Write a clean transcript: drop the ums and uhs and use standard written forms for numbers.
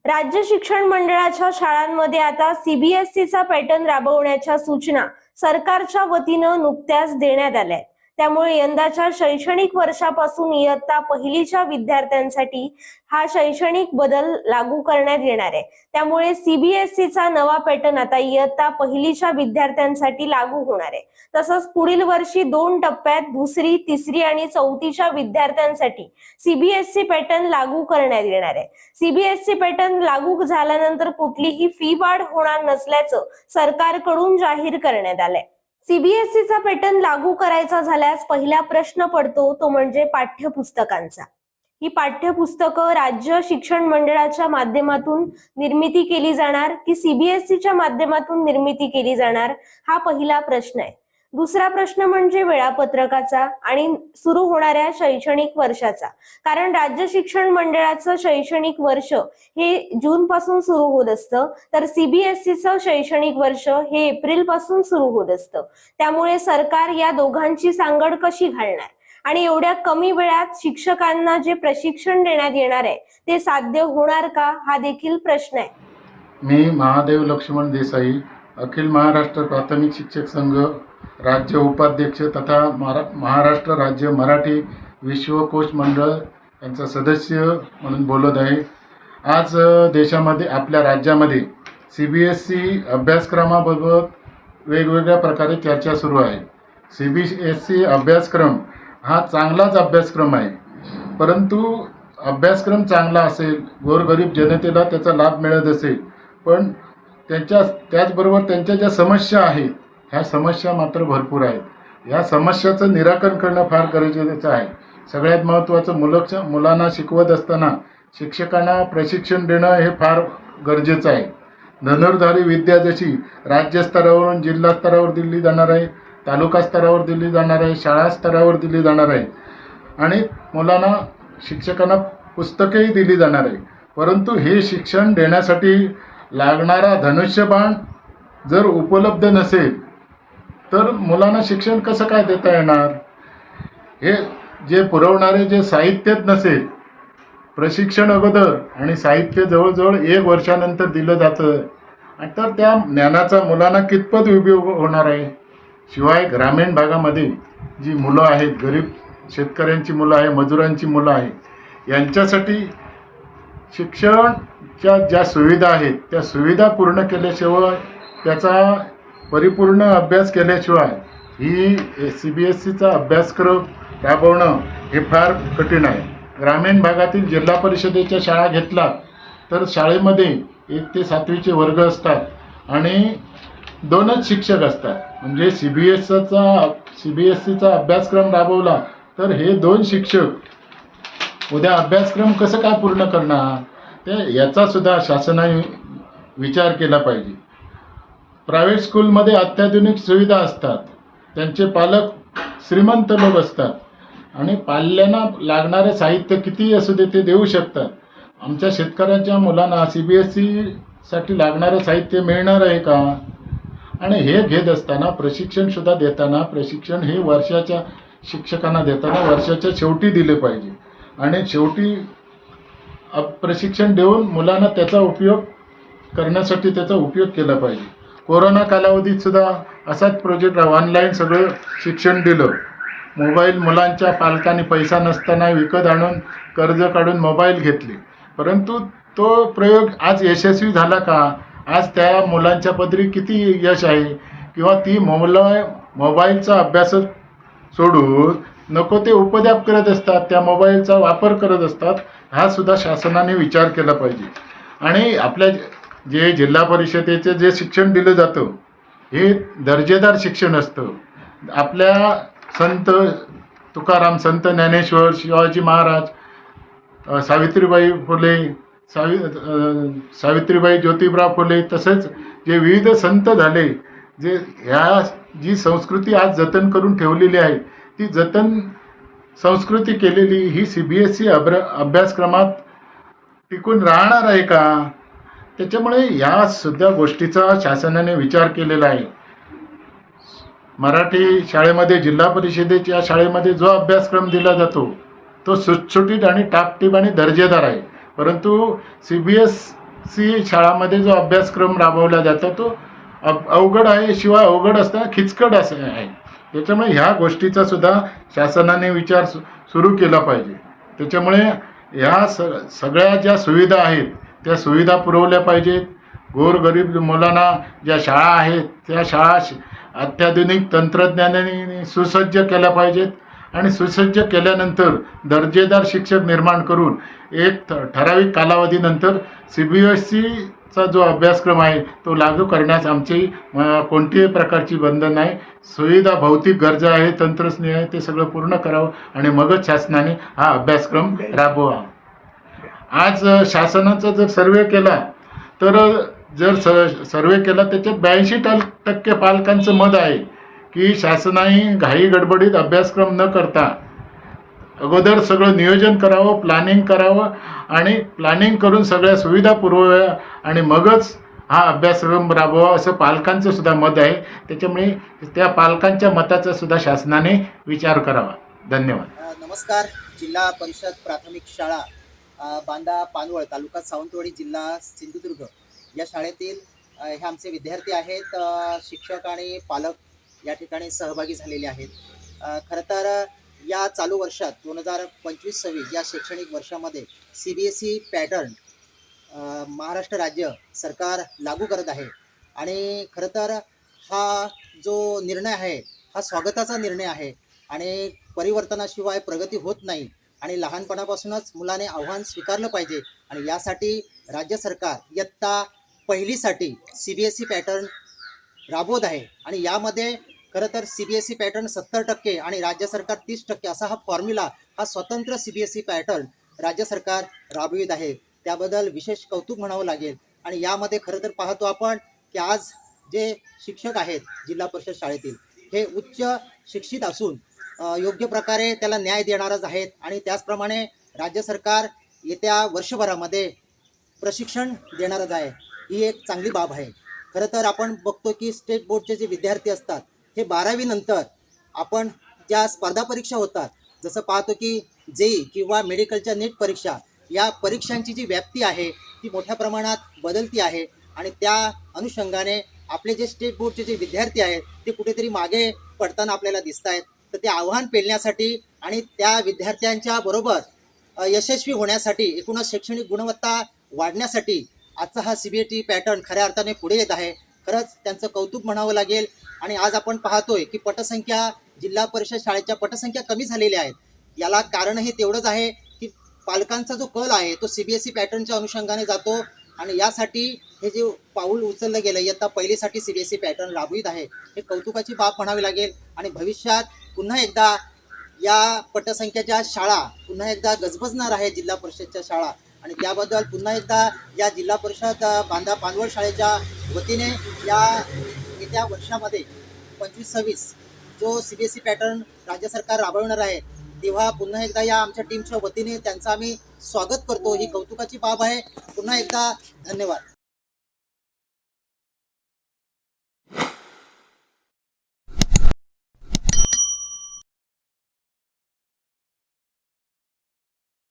राज्य शिक्षण मंडळाच्या शाळांमध्ये आता सीबीएसईचा पॅटर्न राबवण्याच्या सूचना सरकारच्या वतीनं नुकत्याच देण्यात आल्या. त्यामुळे यंदाच्या शैक्षणिक वर्षापासून इयत्ता पहिलीच्या विद्यार्थ्यांसाठी हा शैक्षणिक बदल लागू करण्यात येणार आहे. त्यामुळे सीबीएसईचा नवा पॅटर्न आता इयत्ता पहिलीच्या विद्यार्थ्यांसाठी लागू होणार आहे. तसंच पुढील वर्षी 2 टप्प्यात दुसरी, तिसरी आणि चौथीच्या विद्यार्थ्यांसाठी सीबीएसई पॅटर्न लागू करण्यात येणार आहे. सीबीएसई पॅटर्न लागू झाल्यानंतर कुठलीही फी वाढ होणार नसल्याचं सरकारकडून जाहीर करण्यात आलंय. सीबीएसईचा पॅटर्न लागू करायचा झाल्यास पहिला प्रश्न पडतो तो म्हणजे पाठ्यपुस्तकांचा. ही पाठ्यपुस्तकं राज्य शिक्षण मंडळाच्या माध्यमातून निर्मिती केली जाणार की सीबीएसईच्या माध्यमातून निर्मिती केली जाणार, हा पहिला प्रश्न आहे. दुसरा प्रश्न म्हणजे वेळापत्रकाचा आणि सुरू होणाऱ्या शैक्षणिक वर्षाचा. कारण राज्य शिक्षण मंडळाचं शैक्षणिक वर्ष हे जून पासून सुरू होत असतं, तर सीबीएसईचं शैक्षणिक वर्ष हे एप्रिल पासून सुरू होत असतं. त्यामुळे सरकार या दोघांची सांगड कशी घालणार आणि एवढ्या कमी वेळात शिक्षकांना जे प्रशिक्षण देण्यात येणार आहे ते साध्य होणार का, हा देखील प्रश्न आहे. मी महादेव लक्ष्मण देसाई, अखिल महाराष्ट्र प्राथमिक शिक्षक संघ राज्य उपाध्यक्ष तथा महाराष्ट्र राज्य मराठी विश्वकोश मंडळ यांचा सदस्य म्हणून बोलत आहे. आज देशामध्ये, आपल्या राज्यामध्ये सीबीएसई अभ्यासक्रमाबाबत वेगवेगळ्या प्रकारे चर्चा सुरू आहे. सीबीएसई अभ्यासक्रम हा चांगलाच अभ्यासक्रम आहे, परंतु अभ्यासक्रम चांगला असेल, गोरगरीब जनतेला त्याचा लाभ मिळत असेल, पण त्याचबरोबर त्यांच्या ज्या समस्या आहेत ह्या समस्या मात्र भरपूर आहेत. या समस्याचं निराकरण करणं फार गरजेचं आहे. सगळ्यात महत्त्वाचं, मुलांना शिकवत असताना शिक्षकांना प्रशिक्षण देणं हे फार गरजेचं आहे. धनुर्धारी विद्या जशी राज्य स्तरावरून जिल्हा स्तरावर दिली जाणार आहे, तालुका स्तरावर दिली जाणार आहे, शाळा स्तरावर दिली जाणार आहे आणि मुलांना, शिक्षकांना पुस्तकेही दिली जाणार आहे. परंतु हे शिक्षण देण्यासाठी लागणारा धनुष्यबाण जर उपलब्ध नसेल तर मुलांना शिक्षण कसं काय देता येणार? हे जे पुरवणारे जे साहित्यच नसेल, प्रशिक्षण अगोदर आणि साहित्य जवळजवळ 1 वर्षानंतर दिलं जातं, तर त्या ज्ञानाचा मुलांना कितपत उपयोग होणार आहे? शिवाय ग्रामीण भागामध्ये जी मुलं आहेत, गरीब शेतकऱ्यांची मुलं आहे, मजुरांची मुलं आहे, यांच्यासाठी शिक्षणच्या ज्या सुविधा आहेत त्या सुविधा पूर्ण केल्याशिवाय, त्याचा परिपूर्ण अभ्यास केल्याशिवाय ही सीबीएसईचा अभ्यासक्रम राबवणं हे फार कठीण आहे. ग्रामीण भागातील जिल्हा परिषदेच्या शाळा घेतला तर शाळेमध्ये 1 ते 7वीचे वर्ग असतात आणि 2च शिक्षक असतात. म्हणजे सीबीएसईचा अभ्यासक्रम राबवला तर हे 2 शिक्षक उद्या अभ्यासक्रम कसं काय पूर्ण करणार? याचा सुद्धा शासनाने विचार केला पाहिजे. प्रायव्हेट स्कूलमध्ये अत्याधुनिक सुविधा असतात, त्यांचे पालक श्रीमंत लोक असतात आणि पाल्यांना लागणारे साहित्य कितीही असू दे ते देऊ शकतात. आमच्या शेतकऱ्यांच्या मुलांना सीबीएसईसाठी लागणारं साहित्य मिळणार आहे का? आणि हे घेत असताना प्रशिक्षणसुद्धा देताना, प्रशिक्षण हे वर्षाच्या शिक्षकांना देताना वर्षाच्या शेवटी दिले पाहिजे आणि शेवटी प्रशिक्षण देऊन मुलांना त्याचा उपयोग करण्यासाठी त्याचा उपयोग केला पाहिजे. कोरोना कालावधीत सुद्धा असाच प्रोजेक्ट ऑनलाईन सगळं शिक्षण दिलं. मोबाईल मुलांच्या पालकांनी पैसा नसताना विकत आणून कर्ज काढून मोबाईल घेतले, परंतु तो प्रयोग आज यशस्वी झाला का? आज त्या मुलांच्या पदरी किती यश आहे? किंवा ती मोबाईलचा अभ्यास सोडून नको ते उपद्व्याप करत असतात, त्या मोबाईलचा वापर करत असतात. हा सुद्धा शासनाने विचार केला पाहिजे. आणि आपल्या जे जिल्हा परिषदेचे जे शिक्षण दिलं जातं हे दर्जेदार शिक्षण असतं. आपल्या संत तुकाराम, संत ज्ञानेश्वर, शिवाजी महाराज, सावित्रीबाई फुले, सावित्रीबाई ज्योतिबराव फुले, तसेच जे विविध संत झाले, जे जी संस्कृती आज जतन करून ठेवलेली आहे, ती जतन संस्कृती केलेली ही सीबीएसई अभ्यासक्रमात टिकून राहणार आहे का? त्याच्यामुळे या सुद्धा गोष्टीचा शासनाने विचार केलेला आहे. मराठी शाळेमध्ये, जिल्हा परिषदेच्या शाळेमध्ये जो अभ्यासक्रम दिला जातो तो सुटसुटीत आणि टापटीप आणि दर्जेदार आहे, परंतु CBSE शाळामध्ये जो अभ्यासक्रम राबवला जातो तो अवघड आहे, शिवाय अवघड असताना खिचकट असं आहे. त्याच्यामुळे ह्या गोष्टीचा सुद्धा शासनाने विचार सुरू केला पाहिजे. त्याच्यामुळे ह्या सगळ्या ज्या सुविधा आहेत त्या सुविधा पुरवल्या पाहिजेत. गोरगरीब मुलांना ज्या शाळा आहेत त्या शाळा अत्याधुनिक तंत्रज्ञानाने सुसज्ज केल्या पाहिजेत आणि सुसज्ज केल्यानंतर दर्जेदार शिक्षक निर्माण करून एक ठराविक कालावधीनंतर CBSEचा जो अभ्यासक्रम आहे तो लागू करण्यास आमची कोणत्याही प्रकारची बंधन नाही. सुविधा, भौतिक गरजा आहे, तंत्रज्ञान आहे, ते सगळं पूर्ण करावं आणि मगच शासनाने हा अभ्यासक्रम राबवा. आज शासनाचा जर सर्वे केला तर सर्वे केला त्याच्यात 82% पालकांचं मत आहे की शासनाने घाई गडबडीत अभ्यासक्रम न करता अगोदर सगळं नियोजन करावं, प्लॅनिंग करावं आणि प्लॅनिंग करून सगळ्या सुविधा पुरवाव्या आणि मगच हा अभ्यासक्रम राबवा असं पालकांचं सुद्धा मत आहे. त्याच्यामुळे त्या पालकांच्या मताचा सुद्धा शासनाने विचार करावा. धन्यवाद. नमस्कार. जिल्हा परिषद प्राथमिक शाळा बांदा पानवळ, तालुका सावंतवाडी, जिल्हा सिंधुदुर्ग या शाळेतील हे आमचे विद्यार्थी आहेत. शिक्षक आणि पालक या ठिकाणी सहभागी झालेले आहेत. खरं तर या चालू वर्षात 2025-26 या शैक्षणिक वर्षामध्ये CBSE पॅटर्न महाराष्ट्र राज्य सरकार लागू करत आहे आणि खरं तर हा जो निर्णय आहे हा स्वागताचा निर्णय आहे आणि परिवर्तनाशिवाय प्रगती होत नाही आणि लहानपणापासूनच मुलाने आव्हान स्वीकारलं पाहिजे आणि यासाठी राज्य सरकार इयत्ता पहिलीसाठी CBSE पॅटर्न राबवत आहे आणि यामध्ये खरं तर CBSE पॅटर्न 70% आणि राज्य सरकार 30% असा हा फॉर्म्युला, हा स्वतंत्र CBSE पॅटर्न राज्य सरकार राबवित आहे. त्याबद्दल विशेष कौतुक म्हणावं लागेल. आणि यामध्ये खरं तर पाहतो आपण की आज जे शिक्षक आहेत जिल्हा परिषद शाळेतील हे उच्च शिक्षित असून योग्य प्रकारे त्याला न्याय देणारच आहेत आणि त्याचप्रमाणे राज्य सरकार येत्या वर्षभरामध्ये प्रशिक्षण देणारच आहे. ही एक चांगली बाब आहे. खरं तर आपण बघतो की स्टेट बोर्डचे जे विद्यार्थी असतात हे 12वी नंतर आपण ज्या स्पर्धा परीक्षा होतात, जसं पाहतो की JEE किंवा मेडिकलच्या नीट परीक्षा, या परीक्षांची जी व्याप्ती आहे ती मोठ्या प्रमाणात बदलती आहे आणि त्या अनुषंगाने आपले जे स्टेट बोर्डचे जे विद्यार्थी आहेत ते कुठेतरी मागे पडताना आपल्याला दिसत आहेत. तर ते आव्हान पेलण्यासाठी आणि त्या विद्यार्थ्यांच्या बरोबर यशस्वी होण्यासाठी, एकूणच शैक्षणिक गुणवत्ता वाढण्यासाठी आजचा हा CBSE पॅटर्न खऱ्या अर्थाने पुढे येत आहे. खरंच त्यांचं कौतुक म्हणावं लागेल. आणि आज आपण पाहतोय की पटसंख्या, जिल्हा परिषद शाळेच्या पटसंख्या कमी झालेल्या आहेत. याला कारणही तेवढंच आहे की पालकांचा जो कल आहे तो CBSE पॅटर्नच्या अनुषंगाने जातो आणि यासाठी हे जे पाऊल उचललं गेलं, इयत्ता पहिलीसाठी CBSE पॅटर्न राबवित आहे, हे कौतुकाची बाब म्हणावी लागेल. आणि भविष्यात पुन्हा एकदा या पटसंख्येच्या शाळा पुन्हा एकदा गजबजणार आहे जिल्हा परिषदच्या शाळा आणि त्याबद्दल पुन्हा एकदा या जिल्हा परिषद बांदा पानवळ शाळेच्या वतीने या येत्या वर्षामध्ये 25-26 जो CBSE पॅटर्न राज्य सरकार राबवणार आहे तेव्हा पुन्हा एकदा या आमच्या टीमच्या वतीने त्यांचं आम्ही स्वागत करतो. ही कौतुकाची बाब आहे. पुन्हा एकदा धन्यवाद.